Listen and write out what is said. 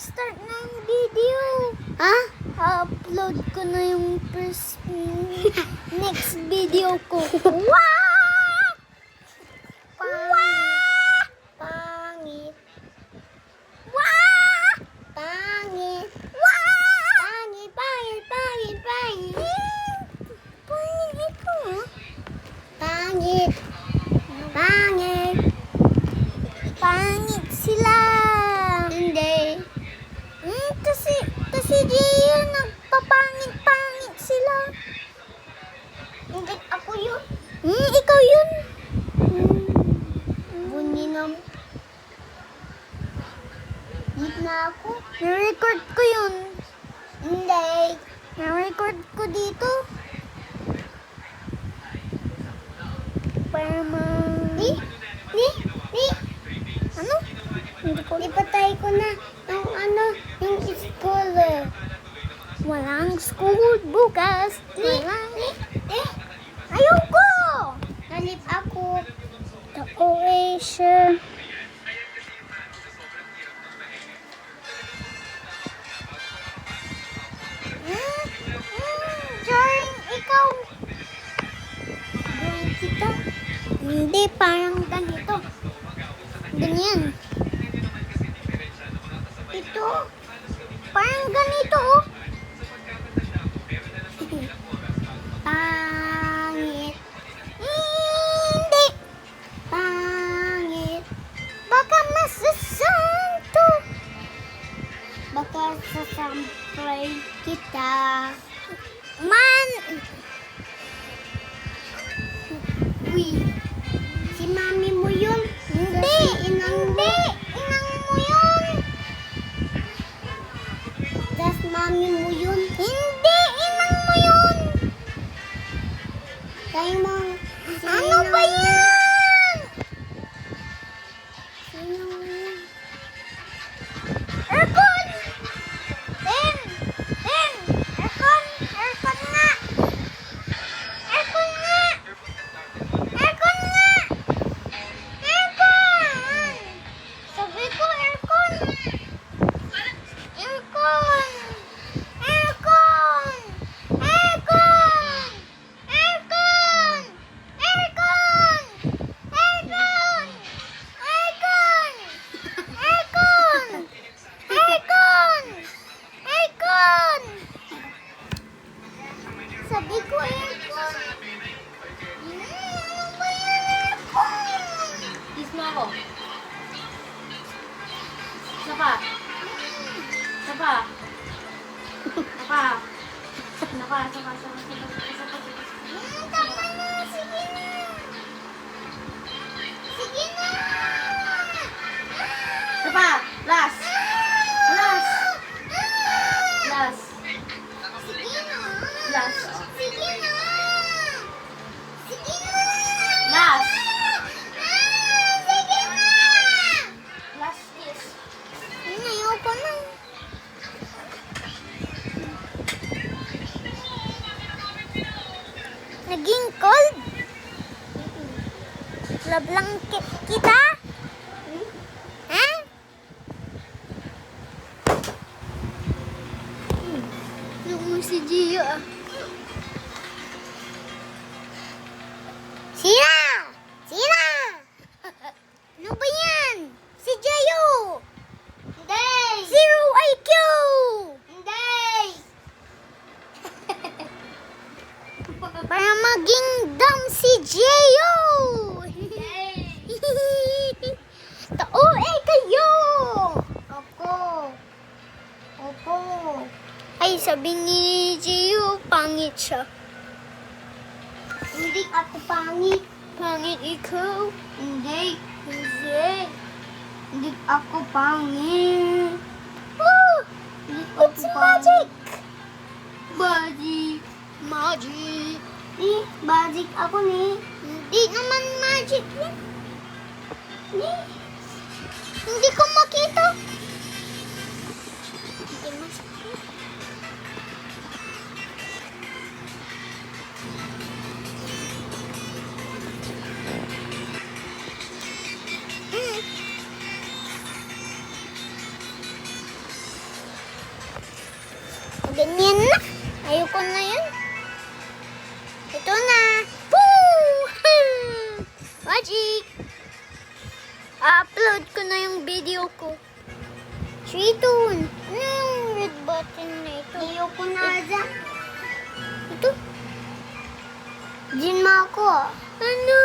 start na yung video. Ha? Upload ko na yung first next video ko. Wow! Pangit. Wow! Pangit. Wow! Pangit, pangit, pangit, pangit. Pangit ko. Pangit. Pangit. Pangit sila. Hindi. Kasi Gio, nagpapangit-pangit sila. Hindi ako yun. Ikaw yun. Bunyi ng... Git na ako. Na-record ko yun. Hindi. Na-record ko dito. Para Ni? Ano? Hindi ko. Ipatay ko na yung yung school. Walang school bukas. Walang. Ayoko! Halip ako. The Oasia. Jorn, ikaw. Buwan kita. Hindi, parang ganito. Ganyan. Ito. Parang ganito, oh. Pangit. Hindi. Pangit. Baka masasanto. Baka sasampray kita. Man. Uy. Si mami mo yun. Hindi. Inang Hindi. Inang mo yun. Das mami mo yun. Hindi. Inang mo yun. Tayo mo. Ano ba yan? Sino mo yun? Aircon! Ten! Aircon! Aircon nga! Aircon nga! Aircon nga! Aircon! Sabi ko aircon! Aircon! Aircon! Aircon! Aircon! Aircon! Aircon! Aircon! Aircon! Aircon! Aircon! Sabi ko aircon. Ano ba yan aircon? Kiss mo ako. Sapa. Sapa. Sapa. Sapa. Tama na. Sige na. Sige na. Sapa. Last. Last. Last. Sige na. Last. Sige na. Sige na. Last. Sige na. Last kiss. Ayoko na. Naging cold? Love lang kita? Ha? Yung mo si Gio ah. Sira! Sira! Ano ba yan? Si Gio! Hindi. Zero IQ! Hindi. Para maging dumb si Gio! Tao kayo! Opo. Opo. Ay, sabi ni Gio, pangit siya. Hindi ako pangit. Pangit ikaw? Hindi. Hindi. Hindi ako pangit. Oh! Hindi ako It's magic! Magic. Magic! Magic ako ni. Hindi naman magic yan. Ni. Hindi ko makita. Hindi masakit. Ganyan na. Ayoko na yun. Ito na. Poo! Magic! Upload ko na yung video ko. Sweetun. Ano yung red button na ito? Ayoko na dyan. Ito? Diyan mo ako. Ano?